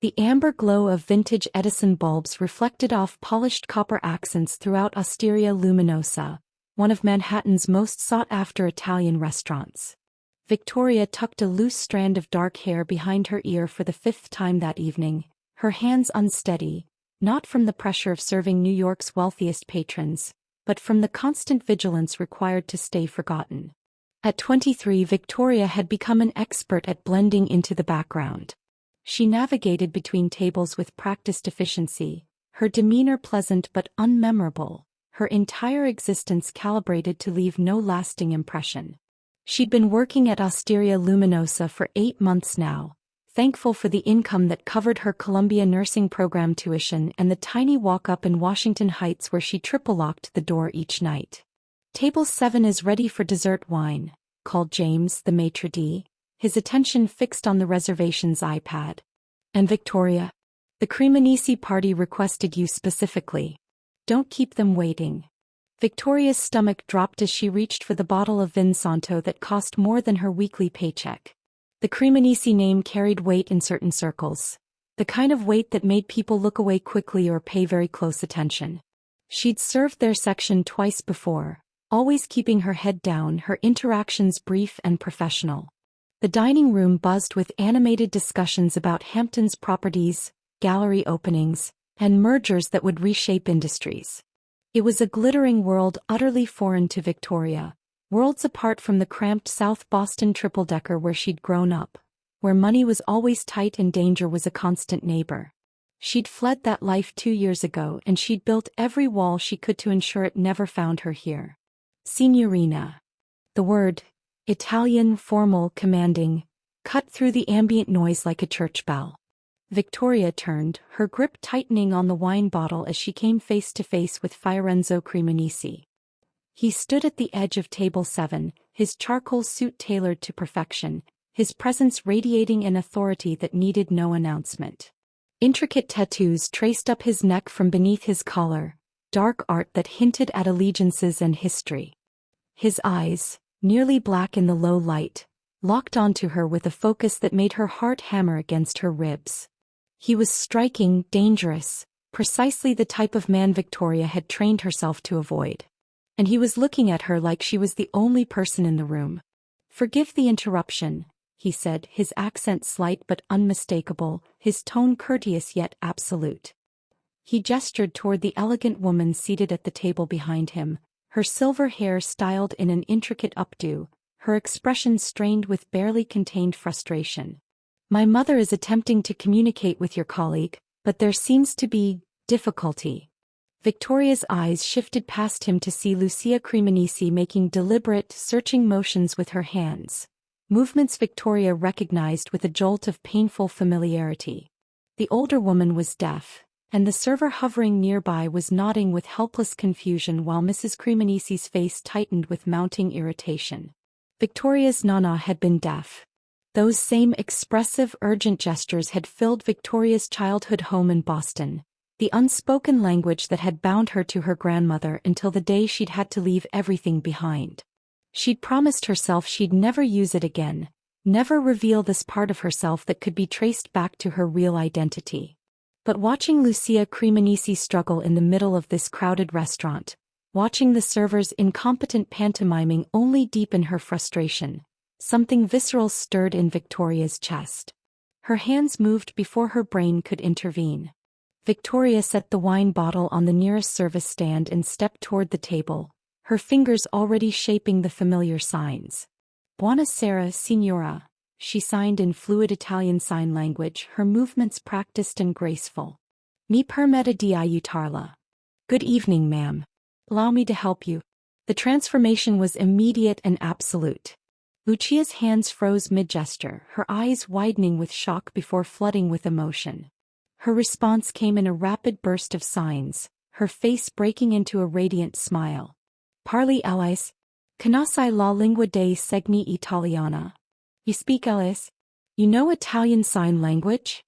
The amber glow of vintage Edison bulbs reflected off polished copper accents throughout Osteria Luminosa, one of Manhattan's most sought-after Italian restaurants. Victoria tucked a loose strand of dark hair behind her ear for the 5th time that evening, her hands unsteady, not from the pressure of serving New York's wealthiest patrons, but from the constant vigilance required to stay forgotten. At 23, Victoria had become an expert at blending into the background. She navigated between tables with practiced efficiency, her demeanor pleasant but unmemorable, her entire existence calibrated to leave no lasting impression. She'd been working at Osteria Luminosa for 8 months now, thankful for the income that covered her Columbia nursing program tuition and the tiny walk-up in Washington Heights where she triple-locked the door each night. "Table 7 is ready for dessert wine," called James, the maitre d', his attention fixed on the reservation's iPad. "And Victoria? The Cremonese party requested you specifically. Don't keep them waiting." Victoria's stomach dropped as she reached for the bottle of Vin Santo that cost more than her weekly paycheck. The Cremonese name carried weight in certain circles, the kind of weight that made people look away quickly or pay very close attention. She'd served their section twice before, always keeping her head down, her interactions brief and professional. The dining room buzzed with animated discussions about Hampton's properties, gallery openings, and mergers that would reshape industries. It was a glittering world utterly foreign to Victoria, worlds apart from the cramped South Boston triple-decker where she'd grown up, where money was always tight and danger was a constant neighbor. She'd fled that life 2 years ago and she'd built every wall she could to ensure it never found her here. "Signorina." The word, Italian, formal, commanding, cut through the ambient noise like a church bell. Victoria turned, her grip tightening on the wine bottle as she came face to face with Fiorenzo Cremonese. He stood at the edge of table 7, his charcoal suit tailored to perfection, his presence radiating an authority that needed no announcement. Intricate tattoos traced up his neck from beneath his collar, dark art that hinted at allegiances and history. His eyes, nearly black in the low light, locked onto her with a focus that made her heart hammer against her ribs. He was striking, dangerous, precisely the type of man Victoria had trained herself to avoid. And he was looking at her like she was the only person in the room. "Forgive the interruption," he said, his accent slight but unmistakable, his tone courteous yet absolute. He gestured toward the elegant woman seated at the table behind him, her silver hair styled in an intricate updo, her expression strained with barely contained frustration. "My mother is attempting to communicate with your colleague, but there seems to be difficulty." Victoria's eyes shifted past him to see Lucia Cremonese making deliberate, searching motions with her hands, movements Victoria recognized with a jolt of painful familiarity. The older woman was deaf, and the server hovering nearby was nodding with helpless confusion while Mrs. Cremonese's face tightened with mounting irritation. Victoria's nana had been deaf. Those same expressive, urgent gestures had filled Victoria's childhood home in Boston, the unspoken language that had bound her to her grandmother until the day she'd had to leave everything behind. She'd promised herself she'd never use it again, never reveal this part of herself that could be traced back to her real identity. But watching Lucia Cremonese struggle in the middle of this crowded restaurant, watching the servers' incompetent pantomiming only deepen her frustration, something visceral stirred in Victoria's chest. Her hands moved before her brain could intervene. Victoria set the wine bottle on the nearest service stand and stepped toward the table, her fingers already shaping the familiar signs. "Buonasera, signora," she signed in fluid Italian sign language, her movements practiced and graceful. "Mi permetta di aiutarla." "Good evening, ma'am. Allow me to help you." The transformation was immediate and absolute. Lucia's hands froze mid-gesture, her eyes widening with shock before flooding with emotion. Her response came in a rapid burst of signs, her face breaking into a radiant smile. "Parli Alice? Conosci la lingua dei segni italiana? You speak Alice? You know Italian Sign Language?"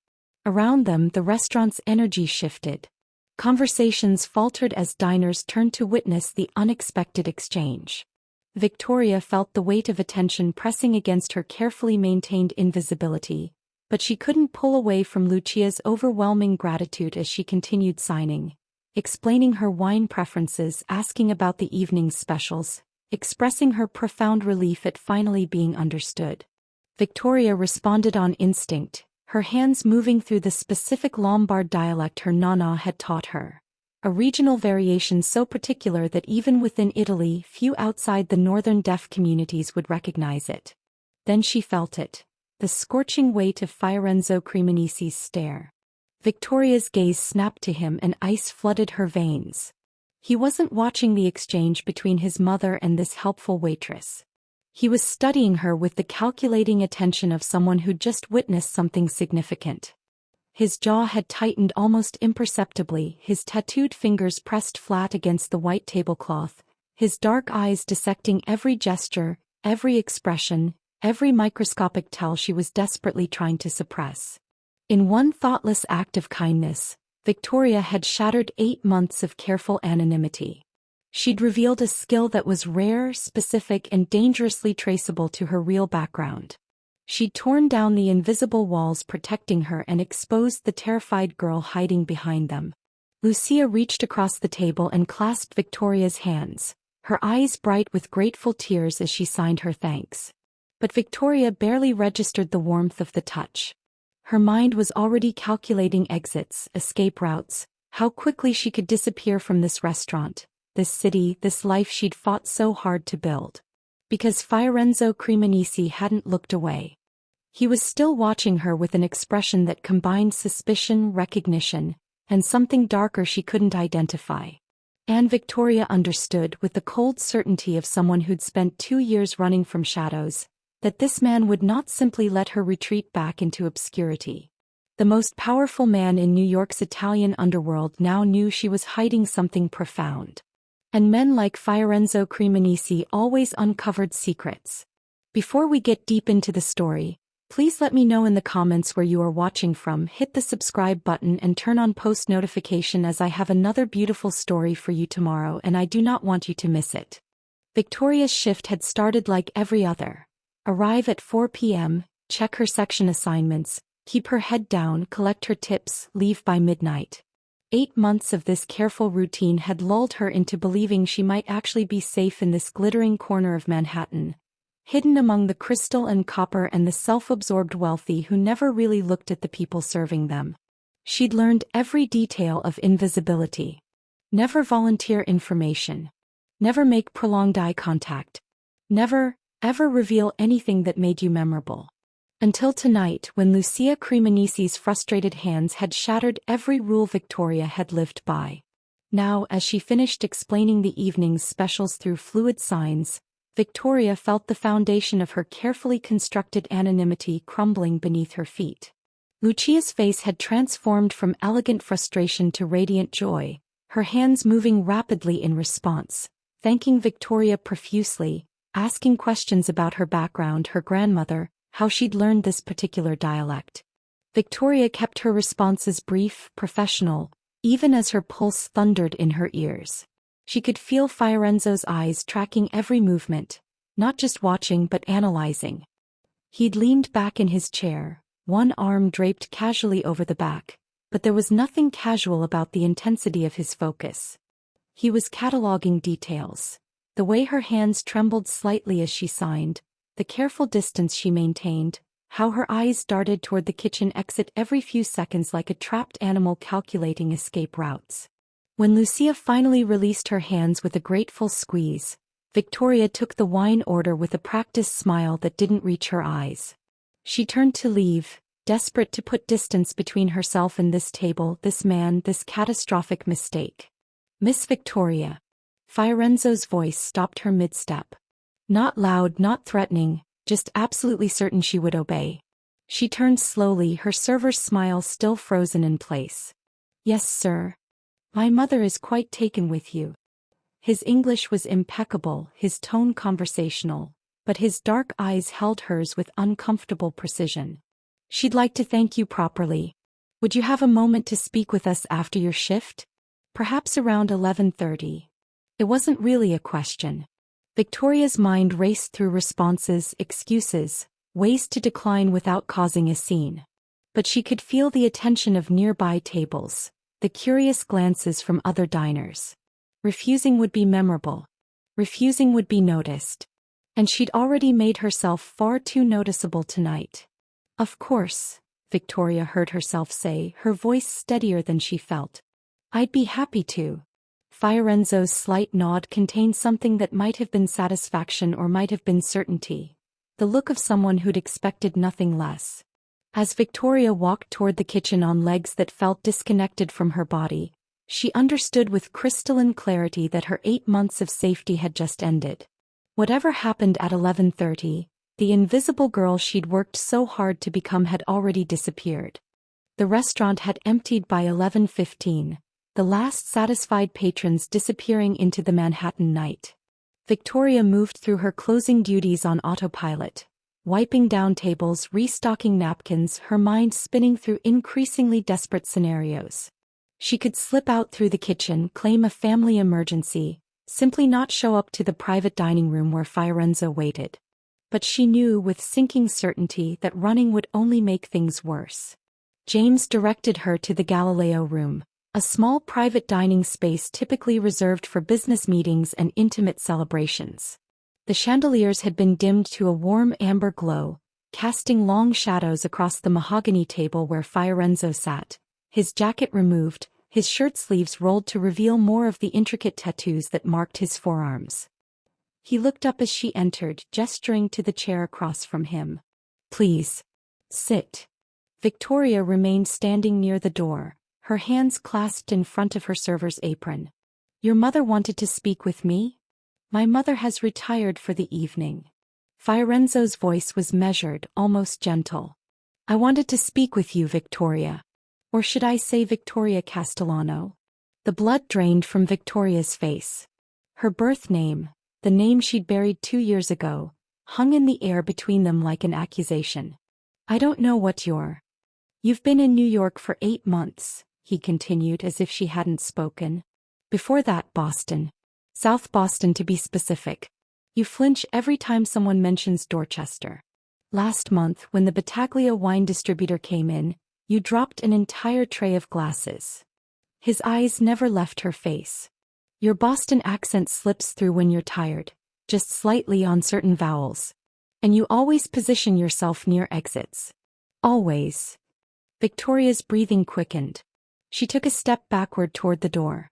Around them, the restaurant's energy shifted. Conversations faltered as diners turned to witness the unexpected exchange. Victoria felt the weight of attention pressing against her carefully maintained invisibility, but she couldn't pull away from Lucia's overwhelming gratitude as she continued signing, explaining her wine preferences, asking about the evening's specials, expressing her profound relief at finally being understood. Victoria responded on instinct, her hands moving through the specific Lombard dialect her nonna had taught her. A regional variation so particular that even within Italy few outside the northern deaf communities would recognize it. Then she felt it, the scorching weight of Fiorenzo Cremonesi's stare. Victoria's gaze snapped to him and ice flooded her veins. He wasn't watching the exchange between his mother and this helpful waitress. He was studying her with the calculating attention of someone who'd just witnessed something significant. His jaw had tightened almost imperceptibly, his tattooed fingers pressed flat against the white tablecloth, his dark eyes dissecting every gesture, every expression, every microscopic tell she was desperately trying to suppress. In one thoughtless act of kindness, Victoria had shattered 8 months of careful anonymity. She'd revealed a skill that was rare, specific, and dangerously traceable to her real background. She'd torn down the invisible walls protecting her and exposed the terrified girl hiding behind them. Lucia reached across the table and clasped Victoria's hands, her eyes bright with grateful tears as she signed her thanks. But Victoria barely registered the warmth of the touch. Her mind was already calculating exits, escape routes, how quickly she could disappear from this restaurant, this city, this life she'd fought so hard to build. Because Fiorenzo Cremonesi hadn't looked away. He was still watching her with an expression that combined suspicion, recognition, and something darker she couldn't identify. And Victoria understood with the cold certainty of someone who'd spent 2 years running from shadows, that this man would not simply let her retreat back into obscurity. The most powerful man in New York's Italian underworld now knew she was hiding something profound. And men like Fiorenzo Cremonesi always uncovered secrets. Before we get deep into the story, please let me know in the comments where you are watching from. Hit the subscribe button and turn on post notification as I have another beautiful story for you tomorrow and I do not want you to miss it. Victoria's shift had started like every other. Arrive at 4 p.m., check her section assignments, keep her head down, collect her tips, leave by midnight. 8 months of this careful routine had lulled her into believing she might actually be safe in this glittering corner of Manhattan, hidden among the crystal and copper and the self-absorbed wealthy who never really looked at the people serving them. She'd learned every detail of invisibility. Never volunteer information. Never make prolonged eye contact. Never, ever reveal anything that made you memorable. Until tonight, when Lucia Cremonesi's frustrated hands had shattered every rule Victoria had lived by. Now, as she finished explaining the evening's specials through fluid signs, Victoria felt the foundation of her carefully constructed anonymity crumbling beneath her feet. Lucia's face had transformed from elegant frustration to radiant joy, her hands moving rapidly in response, thanking Victoria profusely, asking questions about her background, her grandmother, how she'd learned this particular dialect. Victoria kept her responses brief, professional, even as her pulse thundered in her ears. She could feel Fiorenzo's eyes tracking every movement, not just watching but analyzing. He'd leaned back in his chair, one arm draped casually over the back, but there was nothing casual about the intensity of his focus. He was cataloging details. The way her hands trembled slightly as she signed, the careful distance she maintained, how her eyes darted toward the kitchen exit every few seconds like a trapped animal calculating escape routes. When Lucia finally released her hands with a grateful squeeze, Victoria took the wine order with a practiced smile that didn't reach her eyes. She turned to leave, desperate to put distance between herself and this table, this man, this catastrophic mistake. "Miss Victoria." Fiorenzo's voice stopped her mid-step. Not loud, not threatening, just absolutely certain she would obey. She turned slowly, her server's smile still frozen in place. "Yes, sir. My mother is quite taken with you." His English was impeccable, his tone conversational, but his dark eyes held hers with uncomfortable precision. "She'd like to thank you properly. Would you have a moment to speak with us after your shift? Perhaps around 11:30. It wasn't really a question. Victoria's mind raced through responses, excuses, ways to decline without causing a scene. But she could feel the attention of nearby tables, the curious glances from other diners. Refusing would be memorable. Refusing would be noticed. And she'd already made herself far too noticeable tonight. Of course, Victoria heard herself say, her voice steadier than she felt. I'd be happy to. Fiorenzo's slight nod contained something that might have been satisfaction or might have been certainty. The look of someone who'd expected nothing less. As Victoria walked toward the kitchen on legs that felt disconnected from her body, she understood with crystalline clarity that her 8 months of safety had just ended. Whatever happened at 11:30, the invisible girl she'd worked so hard to become had already disappeared. The restaurant had emptied by 11:15, the last satisfied patrons disappearing into the Manhattan night. Victoria moved through her closing duties on autopilot, wiping down tables, restocking napkins, her mind spinning through increasingly desperate scenarios. She could slip out through the kitchen, claim a family emergency, simply not show up to the private dining room where Fiorenzo waited. But she knew with sinking certainty that running would only make things worse. James directed her to the Galileo room, a small private dining space typically reserved for business meetings and intimate celebrations. The chandeliers had been dimmed to a warm amber glow, casting long shadows across the mahogany table where Fiorenzo sat, his jacket removed, his shirt sleeves rolled to reveal more of the intricate tattoos that marked his forearms. He looked up as she entered, gesturing to the chair across from him. Please. Sit. Victoria remained standing near the door, her hands clasped in front of her server's apron. Your mother wanted to speak with me? My mother has retired for the evening. Fiorenzo's voice was measured, almost gentle. I wanted to speak with you, Victoria. Or should I say Victoria Castellano? The blood drained from Victoria's face. Her birth name, the name she'd buried 2 years ago, hung in the air between them like an accusation. I don't know what You've been in New York for 8 months, he continued as if she hadn't spoken. Before that, Boston. South Boston to be specific. You flinch every time someone mentions Dorchester. Last month, when the Battaglia wine distributor came in, you dropped an entire tray of glasses. His eyes never left her face. Your Boston accent slips through when you're tired, just slightly on certain vowels. And you always position yourself near exits. Always. Victoria's breathing quickened. She took a step backward toward the door.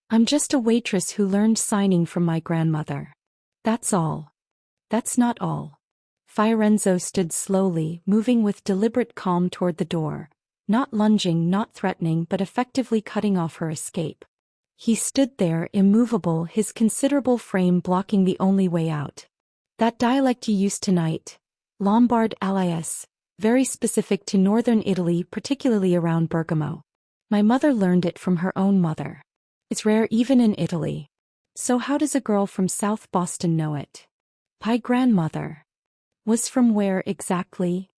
I'm just a waitress who learned signing from my grandmother. That's all. That's not all. Fiorenzo stood slowly, moving with deliberate calm toward the door, not lunging, not threatening, but effectively cutting off her escape. He stood there, immovable, his considerable frame blocking the only way out. That dialect you used tonight, Lombard alias, very specific to northern Italy, particularly around Bergamo. My mother learned it from her own mother. It's rare even in Italy. So how does a girl from South Boston know it? My grandmother. Was from where exactly?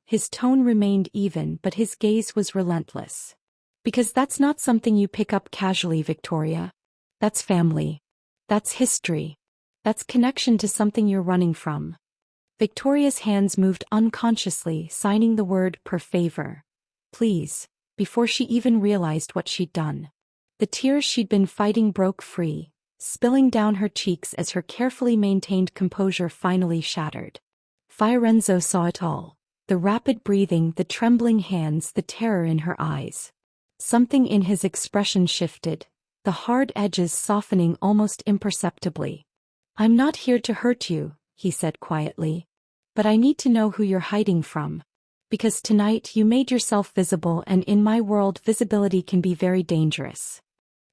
His tone remained even, but his gaze was relentless. Because that's not something you pick up casually, Victoria. That's family. That's history. That's connection to something you're running from. Victoria's hands moved unconsciously, signing the word per favor. Please, before she even realized what she'd done. The tears she'd been fighting broke free, spilling down her cheeks as her carefully maintained composure finally shattered. Fiorenzo saw it all. The rapid breathing, the trembling hands, the terror in her eyes. Something in his expression shifted, the hard edges softening almost imperceptibly. I'm not here to hurt you, he said quietly. But I need to know who you're hiding from. Because tonight you made yourself visible, and in my world visibility can be very dangerous.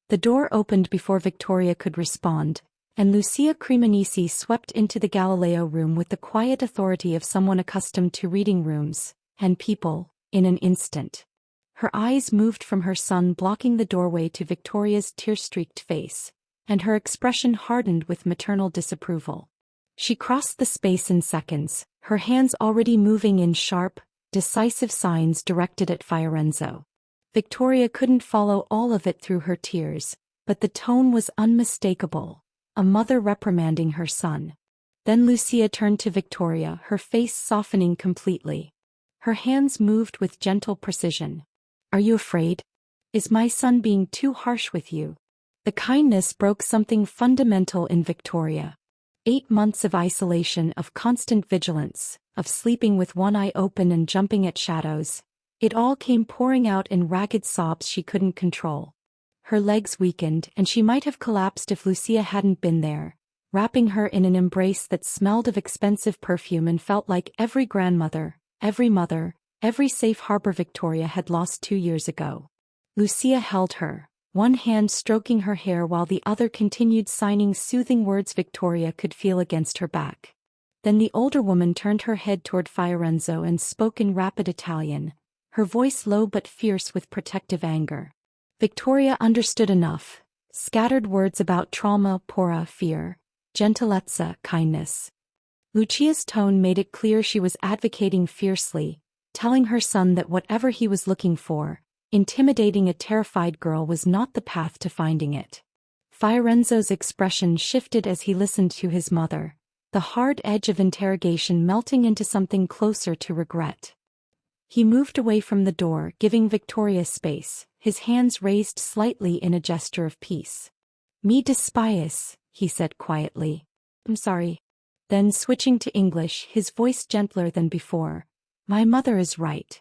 The door opened before Victoria could respond, and Lucia Cremonesi swept into the Galileo room with the quiet authority of someone accustomed to reading rooms and people, in an instant. Her eyes moved from her son blocking the doorway to Victoria's tear-streaked face, and her expression hardened with maternal disapproval. She crossed the space in seconds, her hands already moving in sharp, decisive signs directed at Fiorenzo. Victoria couldn't follow all of it through her tears, but the tone was unmistakable, a mother reprimanding her son. Then Lucia turned to Victoria, her face softening completely. Her hands moved with gentle precision. Are you afraid? Is my son being too harsh with you? The kindness broke something fundamental in Victoria. 8 months of isolation, of constant vigilance, of sleeping with one eye open and jumping at shadows. It all came pouring out in ragged sobs she couldn't control. Her legs weakened, and she might have collapsed if Lucia hadn't been there, wrapping her in an embrace that smelled of expensive perfume and felt like every grandmother, every mother, every safe harbor Victoria had lost 2 years ago. Lucia held her, one hand stroking her hair while the other continued signing soothing words Victoria could feel against her back. Then the older woman turned her head toward Fiorenzo and spoke in rapid Italian, her voice low but fierce with protective anger. Victoria understood enough, scattered words about trauma, paura, fear, gentilezza, kindness. Lucia's tone made it clear she was advocating fiercely, telling her son that whatever he was looking for, intimidating a terrified girl was not the path to finding it. Fiorenzo's expression shifted as he listened to his mother, the hard edge of interrogation melting into something closer to regret. He moved away from the door, giving Victoria space, his hands raised slightly in a gesture of peace. "Mi dispiace," he said quietly. "I'm sorry." Then switching to English, his voice gentler than before. "My mother is right.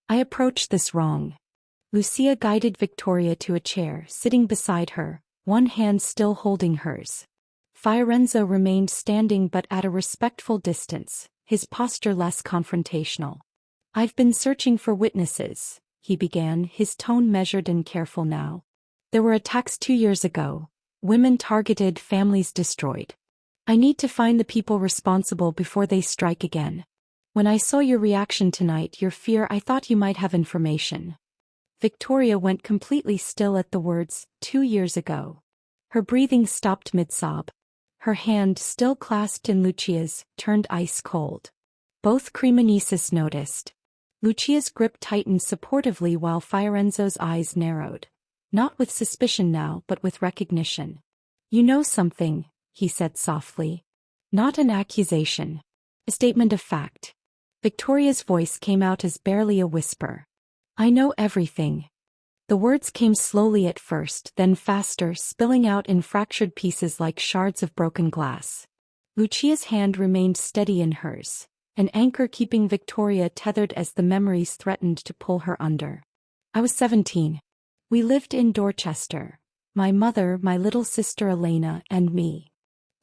I approached this wrong." Lucia guided Victoria to a chair, sitting beside her, one hand still holding hers. Fiorenzo remained standing but at a respectful distance, his posture less confrontational. "I've been searching for witnesses," he began, his tone measured and careful now. "There were attacks 2 years ago, women targeted, families destroyed. I need to find the people responsible before they strike again. When I saw your reaction tonight, your fear, I thought you might have information." Victoria went completely still at the words, 2 years ago. Her breathing stopped mid-sob. Her hand, still clasped in Lucia's, turned ice-cold. Both criminalists noticed. Lucia's grip tightened supportively while Fiorenzo's eyes narrowed. Not with suspicion now, but with recognition. "You know something," he said softly. "Not an accusation. A statement of fact." Victoria's voice came out as barely a whisper. "I know everything." The words came slowly at first, then faster, spilling out in fractured pieces like shards of broken glass. Lucia's hand remained steady in hers, an anchor keeping Victoria tethered as the memories threatened to pull her under. "I was 17. We lived in Dorchester. My mother, my little sister Elena, and me."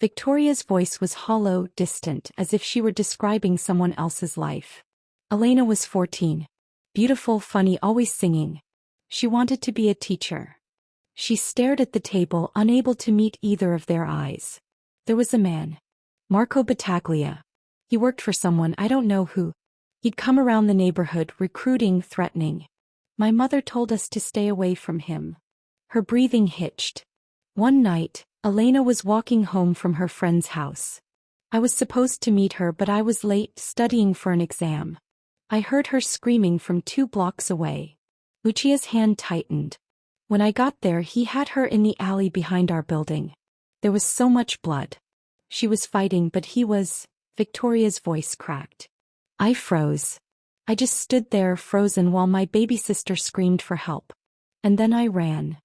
Victoria's voice was hollow, distant, as if she were describing someone else's life. "Elena was 14. Beautiful, funny, always singing. She wanted to be a teacher." She stared at the table, unable to meet either of their eyes. "There was a man. Marco Battaglia. He worked for someone, I don't know who. He'd come around the neighborhood, recruiting, threatening. My mother told us to stay away from him." Her breathing hitched. "One night, Elena was walking home from her friend's house. I was supposed to meet her, but I was late, studying for an exam. I heard her screaming from 2 blocks away." Lucia's hand tightened. "When I got there, he had her in the alley behind our building. There was so much blood. She was fighting, but he was..." Victoria's voice cracked. "I froze. I just stood there, frozen, while my baby sister screamed for help. And then I ran."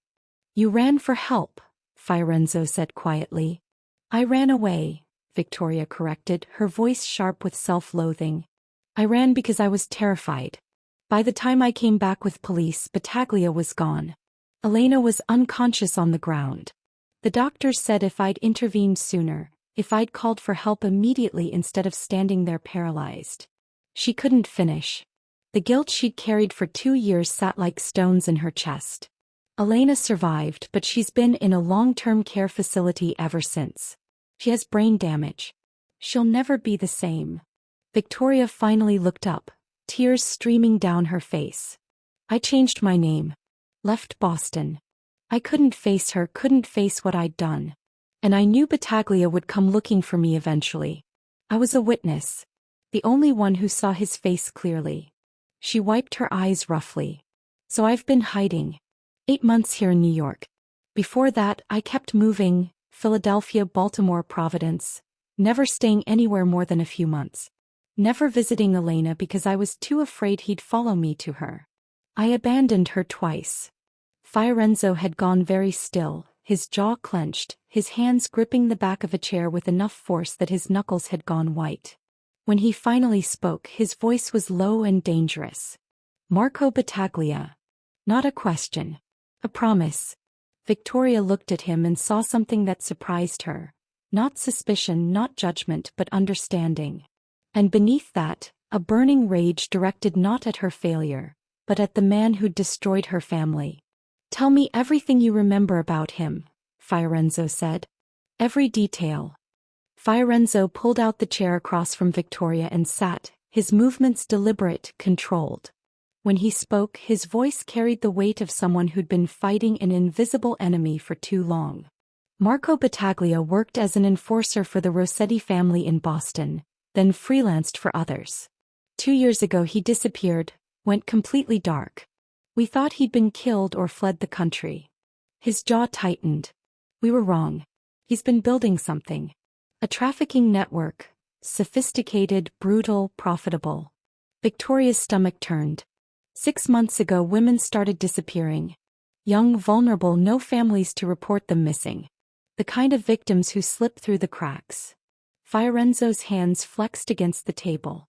"You ran for help," Fiorenzo said quietly. "I ran away," Victoria corrected, her voice sharp with self-loathing. "I ran because I was terrified. By the time I came back with police, Battaglia was gone. Elena was unconscious on the ground. The doctors said if I'd intervened sooner, if I'd called for help immediately instead of standing there paralyzed." She couldn't finish. The guilt she'd carried for 2 years sat like stones in her chest. "Elena survived, but she's been in a long-term care facility ever since. She has brain damage. She'll never be the same." Victoria finally looked up, tears streaming down her face. "I changed my name. Left Boston. I couldn't face her, couldn't face what I'd done. And I knew Battaglia would come looking for me eventually. I was a witness. The only one who saw his face clearly." She wiped her eyes roughly. "So I've been hiding. 8 months here in New York. Before that, I kept moving, Philadelphia, Baltimore, Providence, never staying anywhere more than a few months. Never visiting Elena because I was too afraid he'd follow me to her. I abandoned her twice. Fiorenzo had gone very still, his jaw clenched, his hands gripping the back of a chair with enough force that his knuckles had gone white. When he finally spoke, his voice was low and dangerous. Marco Battaglia. Not a question. A promise. Victoria looked at him and saw something that surprised her. Not suspicion, not judgment, but understanding. And beneath that, a burning rage directed not at her failure, but at the man who'd destroyed her family. Tell me everything you remember about him, Fiorenzo said. Every detail. Fiorenzo pulled out the chair across from Victoria and sat, his movements deliberate, controlled. When he spoke, his voice carried the weight of someone who'd been fighting an invisible enemy for too long. Marco Battaglia worked as an enforcer for the Rossetti family in Boston, then freelanced for others. 2 years ago he disappeared, went completely dark. We thought he'd been killed or fled the country. His jaw tightened. We were wrong. He's been building something. A trafficking network. Sophisticated, brutal, profitable. Victoria's stomach turned. 6 months ago women started disappearing. Young, vulnerable, no families to report them missing. The kind of victims who slip through the cracks. Fiorenzo's hands flexed against the table.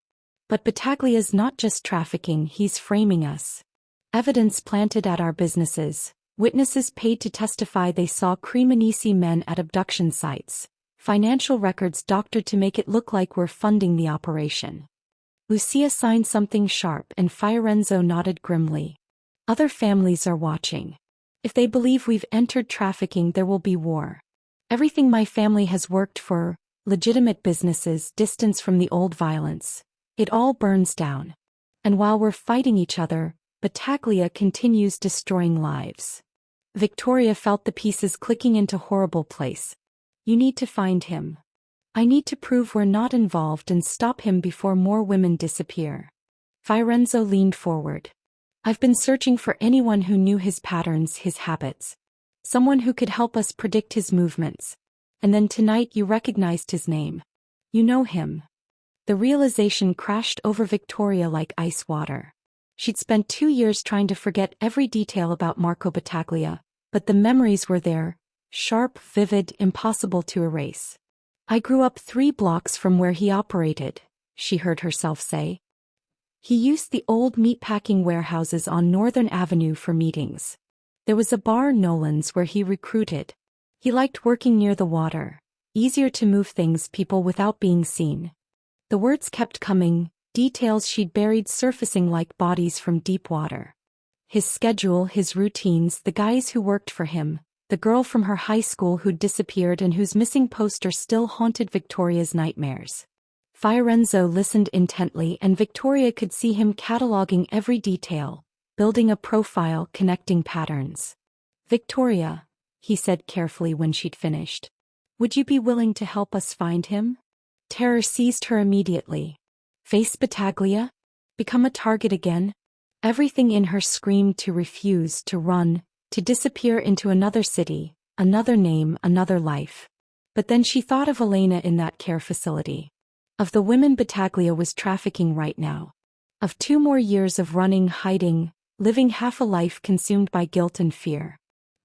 But Battaglia's not just trafficking, he's framing us. Evidence planted at our businesses. Witnesses paid to testify they saw Cremonese men at abduction sites. Financial records doctored to make it look like we're funding the operation. Lucia signed something sharp and Fiorenzo nodded grimly. Other families are watching. If they believe we've entered trafficking, there will be war. Everything my family has worked for, legitimate businesses, distance from the old violence, it all burns down. And while we're fighting each other, Battaglia continues destroying lives. Victoria felt the pieces clicking into horrible place. You need to find him. I need to prove we're not involved and stop him before more women disappear. Fiorenzo leaned forward. I've been searching for anyone who knew his patterns, his habits. Someone who could help us predict his movements. And then tonight you recognized his name. You know him. The realization crashed over Victoria like ice water. She'd spent 2 years trying to forget every detail about Marco Battaglia, but the memories were there, sharp, vivid, impossible to erase. I grew up 3 blocks from where he operated, she heard herself say. He used the old meatpacking warehouses on Northern Avenue for meetings. There was a bar, Nolan's, where he recruited. He liked working near the water. Easier to move things, people without being seen. The words kept coming, details she'd buried surfacing like bodies from deep water. His schedule, his routines, the guys who worked for him, the girl from her high school who'd disappeared and whose missing poster still haunted Victoria's nightmares. Fiorenzo listened intently and Victoria could see him cataloging every detail, building a profile, connecting patterns. Victoria, he said carefully when she'd finished. Would you be willing to help us find him? Terror seized her immediately. Face Battaglia? Become a target again? Everything in her screamed to refuse, to run, to disappear into another city, another name, another life. But then she thought of Elena in that care facility. Of the women Battaglia was trafficking right now. Of 2 more years of running, hiding, living half a life consumed by guilt and fear.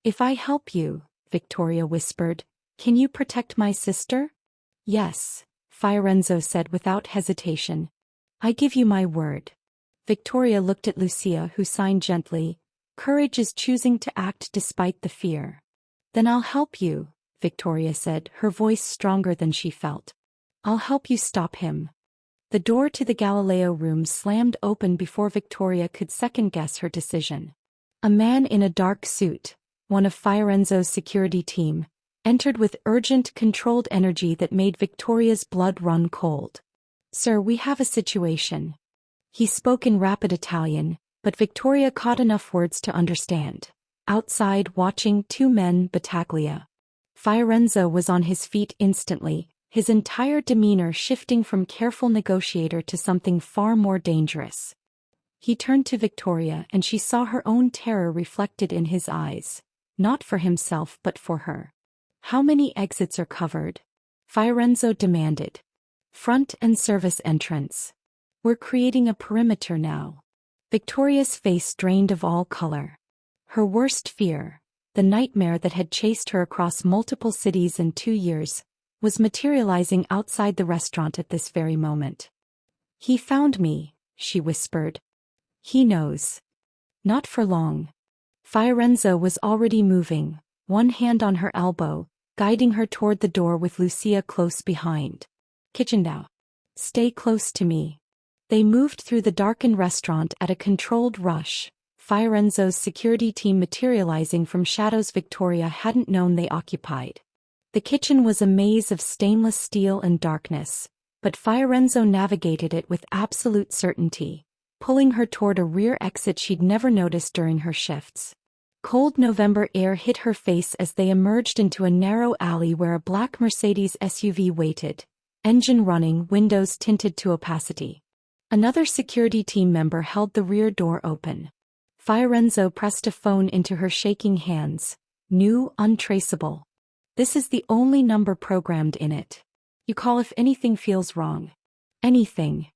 If I help you, Victoria whispered, can you protect my sister? Yes, Fiorenzo said without hesitation. I give you my word. Victoria looked at Lucia, who signed gently. Courage is choosing to act despite the fear. Then I'll help you, Victoria said, her voice stronger than she felt. I'll help you stop him. The door to the Galileo room slammed open before Victoria could second-guess her decision. A man in a dark suit, one of Fiorenzo's security team, entered with urgent, controlled energy that made Victoria's blood run cold. Sir, we have a situation. He spoke in rapid Italian, but Victoria caught enough words to understand. Outside, watching, 2 men, Battaglia. Fiorenzo was on his feet instantly, his entire demeanor shifting from careful negotiator to something far more dangerous. He turned to Victoria and she saw her own terror reflected in his eyes, not for himself but for her. How many exits are covered? Fiorenzo demanded. Front and service entrance. We're creating a perimeter now. Victoria's face drained of all color. Her worst fear, the nightmare that had chased her across multiple cities in 2 years, was materializing outside the restaurant at this very moment. "He found me," she whispered. "He knows." Not for long. Fiorenzo was already moving, one hand on her elbow, guiding her toward the door with Lucia close behind. "Kitchen now. Stay close to me." They moved through the darkened restaurant at a controlled rush, Fiorenzo's security team materializing from shadows Victoria hadn't known they occupied. The kitchen was a maze of stainless steel and darkness, but Fiorenzo navigated it with absolute certainty, pulling her toward a rear exit she'd never noticed during her shifts. Cold November air hit her face as they emerged into a narrow alley where a black Mercedes SUV waited, engine running, windows tinted to opacity. Another security team member held the rear door open. Fiorenzo pressed a phone into her shaking hands. "New, untraceable. This is the only number programmed in it. You call if anything feels wrong." "Anything."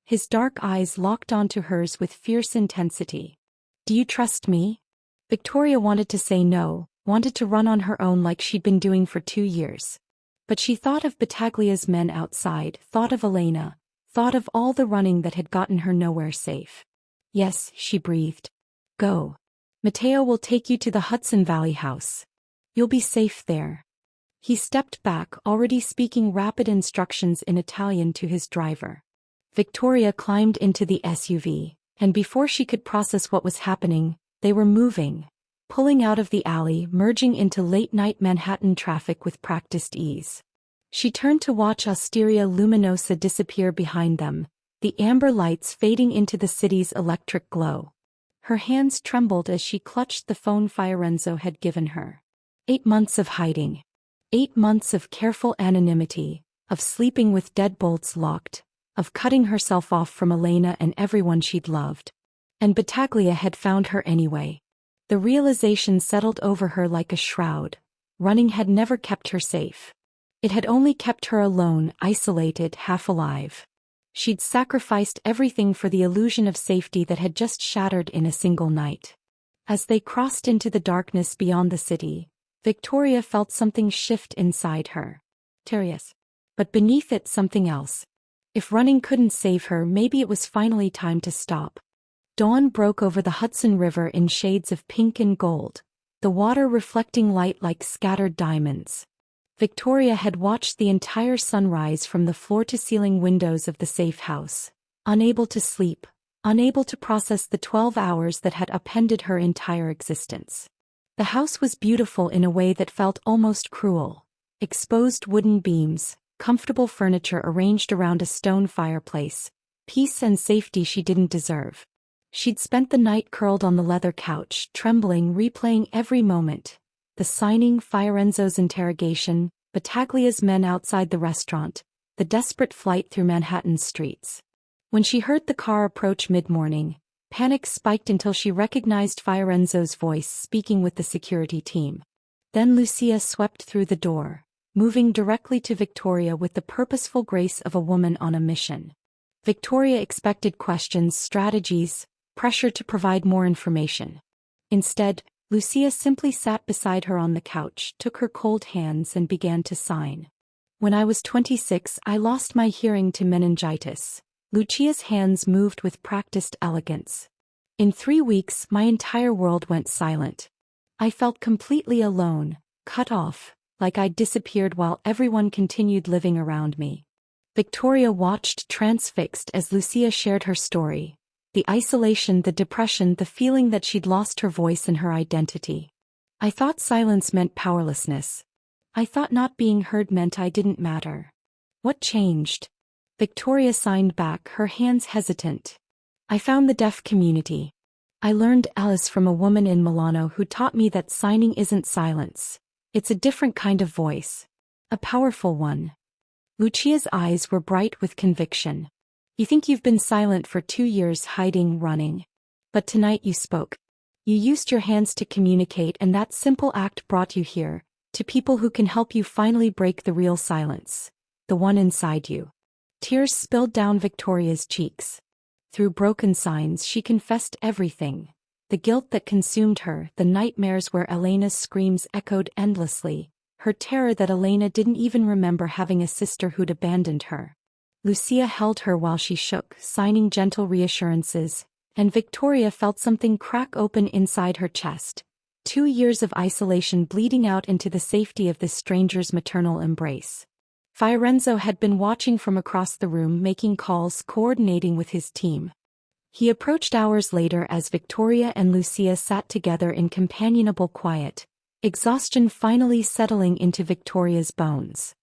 His dark eyes locked onto hers with fierce intensity. "Do you trust me?" Victoria wanted to say no, wanted to run on her own like she'd been doing for 2 years. But she thought of Battaglia's men outside, thought of Elena, thought of all the running that had gotten her nowhere safe. "Yes," she breathed. "Go. Matteo will take you to the Hudson Valley house. You'll be safe there." He stepped back, already speaking rapid instructions in Italian to his driver. Victoria climbed into the SUV, and before she could process what was happening, they were moving, pulling out of the alley, merging into late-night Manhattan traffic with practiced ease. She turned to watch Osteria Luminosa disappear behind them, the amber lights fading into the city's electric glow. Her hands trembled as she clutched the phone Fiorenzo had given her. 8 months of hiding. 8 months of careful anonymity, of sleeping with deadbolts locked, of cutting herself off from Elena and everyone she'd loved. And Battaglia had found her anyway. The realization settled over her like a shroud. Running had never kept her safe. It had only kept her alone, isolated, half alive. She'd sacrificed everything for the illusion of safety that had just shattered in a single night. As they crossed into the darkness beyond the city, Victoria felt something shift inside her. Terrius. But beneath it something else. If running couldn't save her, maybe it was finally time to stop. Dawn broke over the Hudson River in shades of pink and gold, the water reflecting light like scattered diamonds. Victoria had watched the entire sunrise from the floor-to-ceiling windows of the safe house, unable to sleep, unable to process the 12 hours that had upended her entire existence. The house was beautiful in a way that felt almost cruel. Exposed wooden beams, comfortable furniture arranged around a stone fireplace, peace and safety she didn't deserve. She'd spent the night curled on the leather couch, trembling, replaying every moment. The signing, Fiorenzo's interrogation, Battaglia's men outside the restaurant, the desperate flight through Manhattan's streets. When she heard the car approach mid-morning, panic spiked until she recognized Fiorenzo's voice speaking with the security team. Then Lucia swept through the door, moving directly to Victoria with the purposeful grace of a woman on a mission. Victoria expected questions, strategies, pressure to provide more information. Instead, Lucia simply sat beside her on the couch, took her cold hands and began to sign. "When I was 26, I lost my hearing to meningitis." Lucia's hands moved with practiced elegance. "In 3 weeks, my entire world went silent. I felt completely alone, cut off, like I'd disappeared while everyone continued living around me." Victoria watched transfixed as Lucia shared her story. The isolation, the depression, the feeling that she'd lost her voice and her identity. "I thought silence meant powerlessness. I thought not being heard meant I didn't matter. What changed?" Victoria signed back, her hands hesitant. "I found the deaf community. I learned Alice from a woman in Milano who taught me that signing isn't silence. It's a different kind of voice. A powerful one." Lucia's eyes were bright with conviction. "You think you've been silent for 2 years, hiding, running. But tonight you spoke. You used your hands to communicate, and that simple act brought you here, to people who can help you finally break the real silence. The one inside you." Tears spilled down Victoria's cheeks. Through broken signs she confessed everything. The guilt that consumed her, the nightmares where Elena's screams echoed endlessly, her terror that Elena didn't even remember having a sister who'd abandoned her. Lucia held her while she shook, signing gentle reassurances, and Victoria felt something crack open inside her chest. 2 years of isolation bleeding out into the safety of this stranger's maternal embrace. Fiorenzo had been watching from across the room, making calls, coordinating with his team. He approached hours later as Victoria and Lucia sat together in companionable quiet, exhaustion finally settling into Victoria's bones.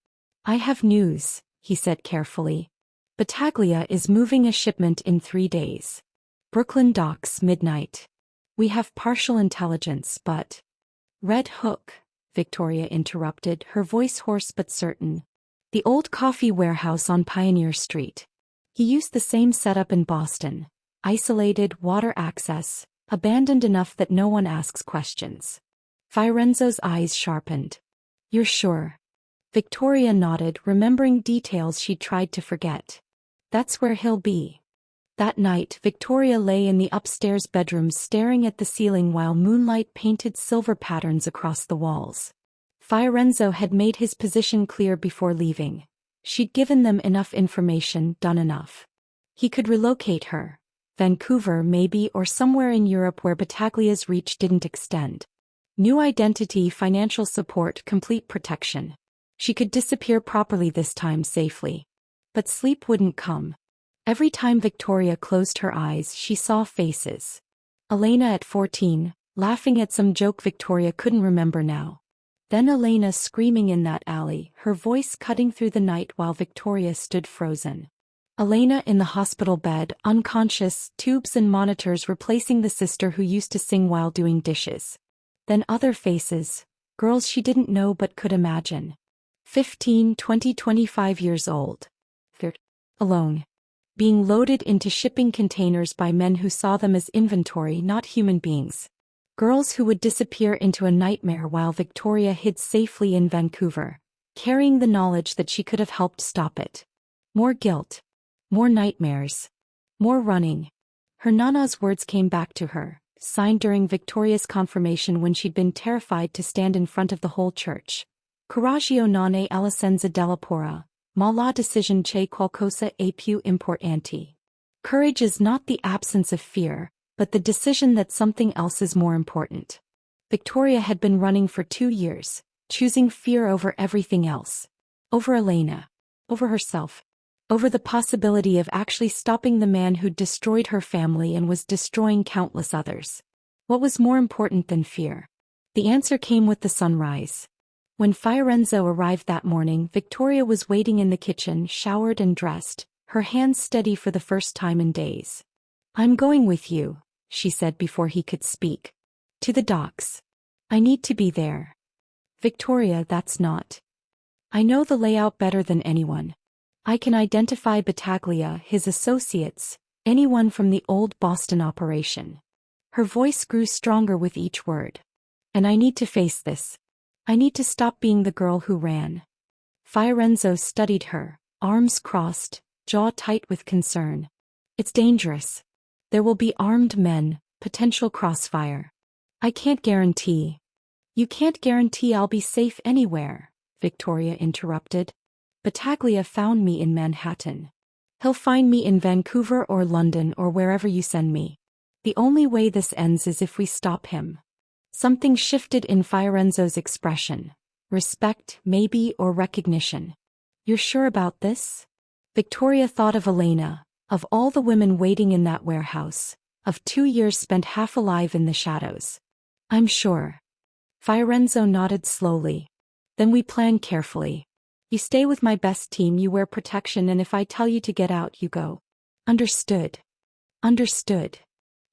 "I have news," he said carefully. "Battaglia is moving a shipment in 3 days. Brooklyn docks, midnight. We have partial intelligence, but—" "Red Hook," Victoria interrupted, her voice hoarse but certain. "The old coffee warehouse on Pioneer Street. He used the same setup in Boston. Isolated, water access, abandoned enough that no one asks questions." Fiorenzo's eyes sharpened. "You're sure?" Victoria nodded, remembering details she'd tried to forget. "That's where he'll be." That night, Victoria lay in the upstairs bedroom staring at the ceiling while moonlight painted silver patterns across the walls. Fiorenzo had made his position clear before leaving. She'd given them enough information, done enough. He could relocate her. Vancouver maybe, or somewhere in Europe where Battaglia's reach didn't extend. New identity, financial support, complete protection. She could disappear properly this time safely. But sleep wouldn't come. Every time Victoria closed her eyes she saw faces. Elena at 14, laughing at some joke Victoria couldn't remember now. Then Elena screaming in that alley, her voice cutting through the night while Victoria stood frozen. Elena in the hospital bed, unconscious, tubes and monitors replacing the sister who used to sing while doing dishes. Then other faces, girls she didn't know but could imagine. 15, 20, 25 years old. They're alone. Being loaded into shipping containers by men who saw them as inventory, not human beings. Girls who would disappear into a nightmare while Victoria hid safely in Vancouver, carrying the knowledge that she could have helped stop it. More guilt. More nightmares. More running. Her Nana's words came back to her, signed during Victoria's confirmation when she'd been terrified to stand in front of the whole church. Coraggio non è all'assenza della paura, ma la decisione che qualcosa è più importante. Courage is not the absence of fear, but the decision that something else is more important. Victoria had been running for 2 years, choosing fear over everything else. Over Elena. Over herself. Over the possibility of actually stopping the man who'd destroyed her family and was destroying countless others. What was more important than fear? The answer came with the sunrise. When Fiorenzo arrived that morning, Victoria was waiting in the kitchen, showered and dressed, her hands steady for the first time in days. "I'm going with you," she said before he could speak. "To the docks. I need to be there." "Victoria, that's not. I know the layout better than anyone. I can identify Battaglia, his associates, anyone from the old Boston operation." Her voice grew stronger with each word. "And I need to face this. I need to stop being the girl who ran." Fiorenzo studied her, arms crossed, jaw tight with concern. "It's dangerous. There will be armed men, potential crossfire. I can't guarantee." "You can't guarantee I'll be safe anywhere," Victoria interrupted. "Battaglia found me in Manhattan. He'll find me in Vancouver or London or wherever you send me. The only way this ends is if we stop him." Something shifted in Fiorenzo's expression. Respect, maybe, or recognition. "You're sure about this?" Victoria thought of Elena, of all the women waiting in that warehouse, of 2 years spent half alive in the shadows. "I'm sure." Fiorenzo nodded slowly. "Then we plan carefully. You stay with my best team, you wear protection, and if I tell you to get out, you go." "Understood." "Understood."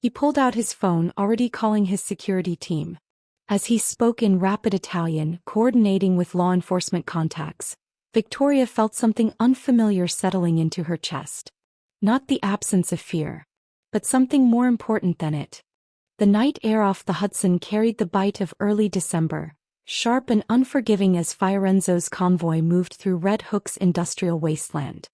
He pulled out his phone, already calling his security team. As he spoke in rapid Italian, coordinating with law enforcement contacts, Victoria felt something unfamiliar settling into her chest. Not the absence of fear, but something more important than it. The night air off the Hudson carried the bite of early December, sharp and unforgiving as Fiorenzo's convoy moved through Red Hook's industrial wasteland.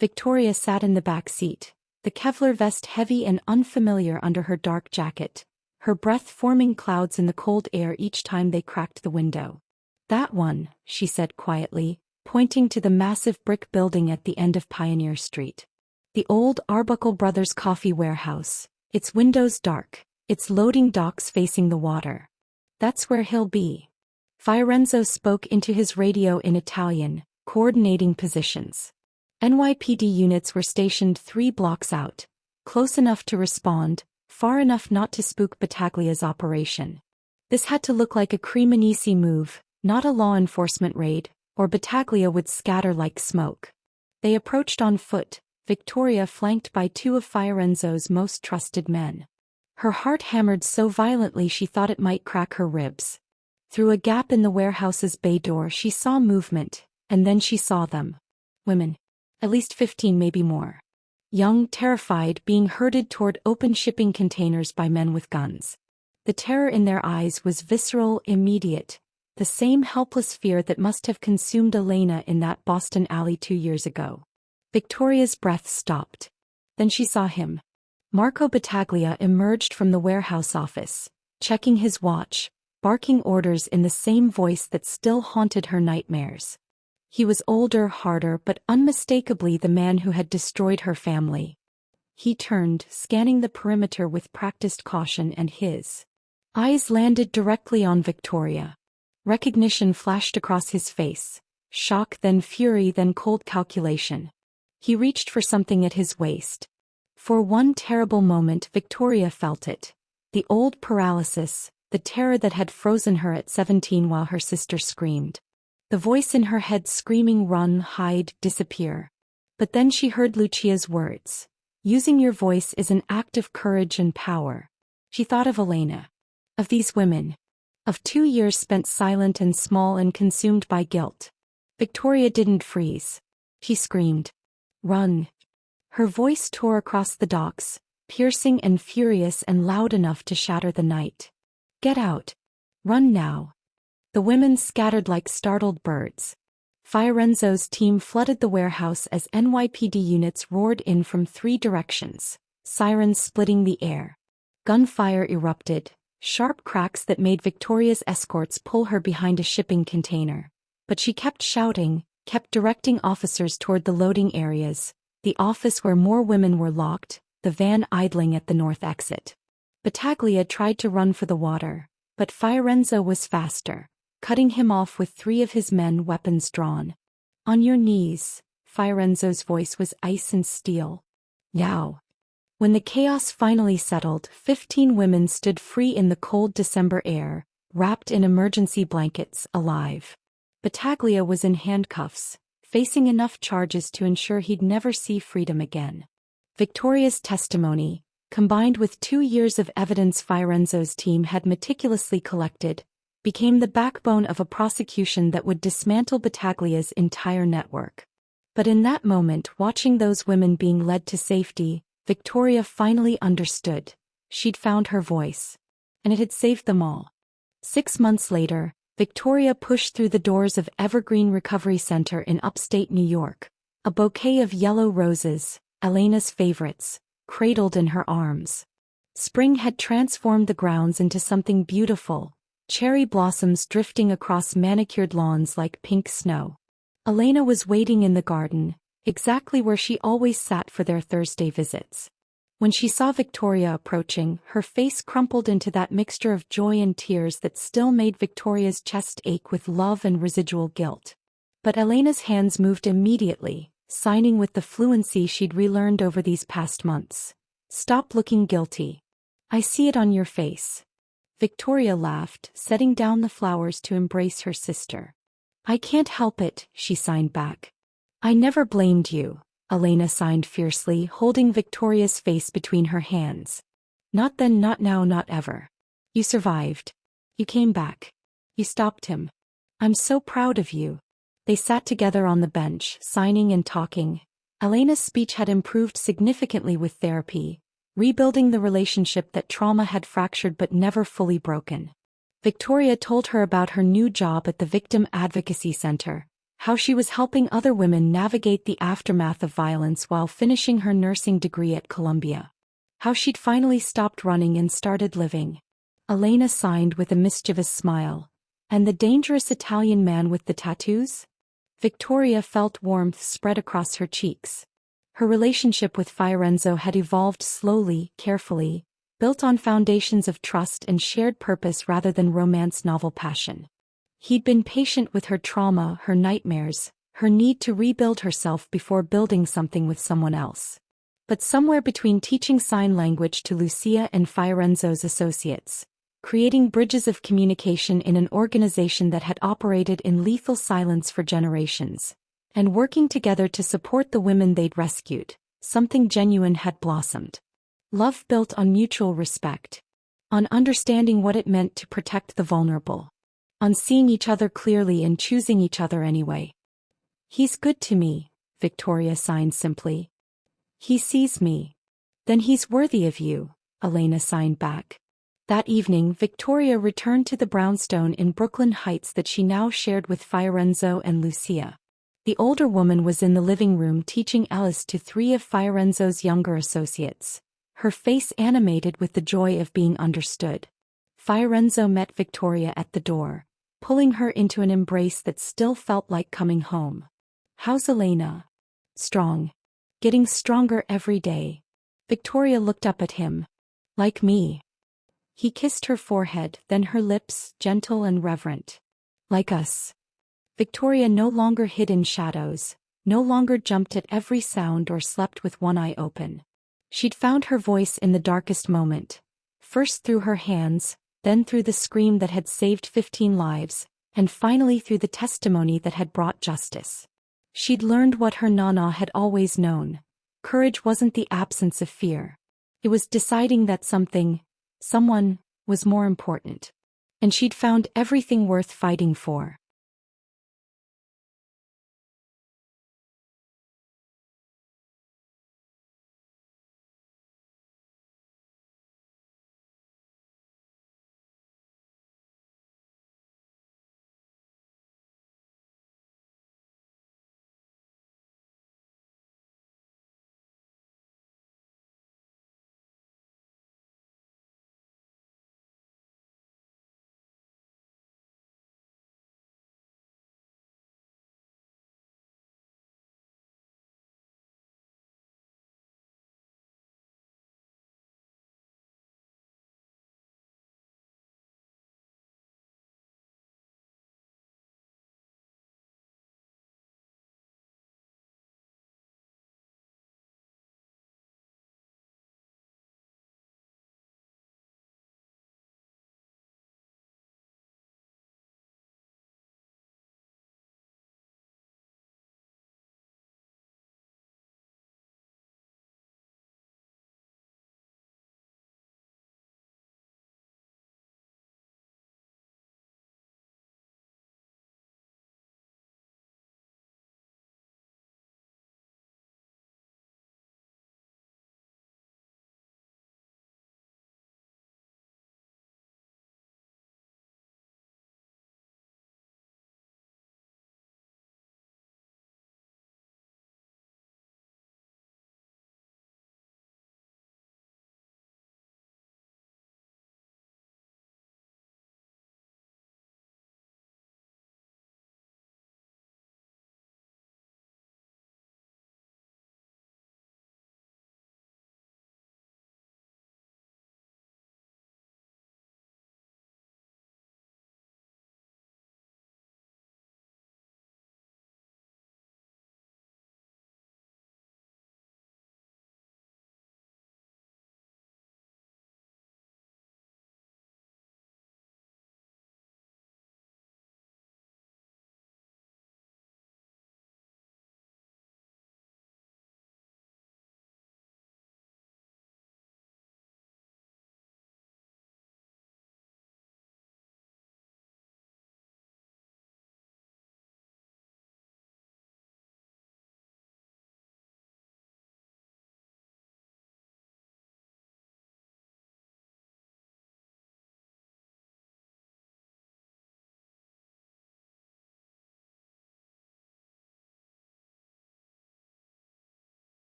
Victoria sat in the back seat, the Kevlar vest heavy and unfamiliar under her dark jacket, her breath forming clouds in the cold air each time they cracked the window. "That one," she said quietly, pointing to the massive brick building at the end of Pioneer Street. "The old Arbuckle Brothers coffee warehouse, its windows dark, its loading docks facing the water. That's where he'll be." Fiorenzo spoke into his radio in Italian, coordinating positions. NYPD units were stationed 3 blocks out, close enough to respond, far enough not to spook Battaglia's operation. This had to look like a Cremonese move, not a law enforcement raid, or Battaglia would scatter like smoke. They approached on foot, Victoria flanked by 2 of Fiorenzo's most trusted men. Her heart hammered so violently she thought it might crack her ribs. Through a gap in the warehouse's bay door she saw movement, and then she saw them. Women. At least 15, maybe more. Young, terrified, being herded toward open shipping containers by men with guns. The terror in their eyes was visceral, immediate, the same helpless fear that must have consumed Elena in that Boston alley 2 years ago. Victoria's breath stopped. Then she saw him. Marco Battaglia emerged from the warehouse office, checking his watch, barking orders in the same voice that still haunted her nightmares. He was older, harder, but unmistakably the man who had destroyed her family. He turned, scanning the perimeter with practiced caution, and his eyes landed directly on Victoria. Recognition flashed across his face. Shock, then fury, then cold calculation. He reached for something at his waist. For one terrible moment Victoria felt it. The old paralysis, the terror that had frozen her at 17 while her sister screamed. The voice in her head screaming, "Run, hide, disappear." But then she heard Lucia's words. "Using your voice is an act of courage and power." She thought of Elena. Of these women. Of 2 years spent silent and small and consumed by guilt. Victoria didn't freeze. She screamed. "Run." Her voice tore across the docks, piercing and furious and loud enough to shatter the night. "Get out. Run now." The women scattered like startled birds. Fiorenzo's team flooded the warehouse as NYPD units roared in from 3 directions, sirens splitting the air. Gunfire erupted, sharp cracks that made Victoria's escorts pull her behind a shipping container. But she kept shouting, kept directing officers toward the loading areas, the office where more women were locked, the van idling at the north exit. Battaglia tried to run for the water, but Fiorenzo was faster, cutting him off with 3 of his men, weapons drawn. "On your knees," Fiorenzo's voice was ice and steel. "Now." When the chaos finally settled, 15 women stood free in the cold December air, wrapped in emergency blankets, alive. Battaglia was in handcuffs, facing enough charges to ensure he'd never see freedom again. Victoria's testimony, combined with 2 years of evidence Fiorenzo's team had meticulously collected, became the backbone of a prosecution that would dismantle Battaglia's entire network. But in that moment, watching those women being led to safety, Victoria finally understood. She'd found her voice. And it had saved them all. 6 months later, Victoria pushed through the doors of Evergreen Recovery Center in upstate New York, a bouquet of yellow roses, Elena's favorites, cradled in her arms. Spring had transformed the grounds into something beautiful, cherry blossoms drifting across manicured lawns like pink snow. Elena was waiting in the garden, exactly where she always sat for their Thursday visits. When she saw Victoria approaching, her face crumpled into that mixture of joy and tears that still made Victoria's chest ache with love and residual guilt. But Elena's hands moved immediately, signing with the fluency she'd relearned over these past months. "Stop looking guilty. I see it on your face." Victoria laughed, setting down the flowers to embrace her sister. "I can't help it," she signed back. "I never blamed you," Elena signed fiercely, holding Victoria's face between her hands. "Not then, not now, not ever. You survived. You came back. You stopped him. I'm so proud of you." They sat together on the bench, signing and talking. Elena's speech had improved significantly with therapy, rebuilding the relationship that trauma had fractured but never fully broken. Victoria told her about her new job at the Victim Advocacy Center, How she was helping other women navigate the aftermath of violence while finishing her nursing degree at Columbia. How she'd finally stopped running and started living. Elena signed with a mischievous smile. And the dangerous Italian man with the tattoos? Victoria felt warmth spread across her cheeks. Her relationship with Fiorenzo had evolved slowly, carefully, built on foundations of trust and shared purpose rather than romance novel passion. He'd been patient with her trauma, her nightmares, her need to rebuild herself before building something with someone else. But somewhere between teaching sign language to Lucia and Fiorenzo's associates, creating bridges of communication in an organization that had operated in lethal silence for generations, and working together to support the women they'd rescued, something genuine had blossomed. Love built on mutual respect, on understanding what it meant to protect the vulnerable, on seeing each other clearly and choosing each other anyway. He's good to me, Victoria signed simply. He sees me. Then he's worthy of you, Elena signed back. That evening, Victoria returned to the brownstone in Brooklyn Heights that she now shared with Fiorenzo and Lucia. The older woman was in the living room teaching Alice to 3 of Fiorenzo's younger associates, her face animated with the joy of being understood. Fiorenzo met Victoria at the door, pulling her into an embrace that still felt like coming home. How's Elena? Strong. Getting stronger every day. Victoria looked up at him. Like me. He kissed her forehead, then her lips, gentle and reverent. Like us. Victoria no longer hid in shadows, no longer jumped at every sound or slept with one eye open. She'd found her voice in the darkest moment, first through her hands, then through the scream that had saved 15 lives, and finally through the testimony that had brought justice. She'd learned what her Nana had always known. Courage wasn't the absence of fear. It was deciding that someone, was more important. And she'd found everything worth fighting for.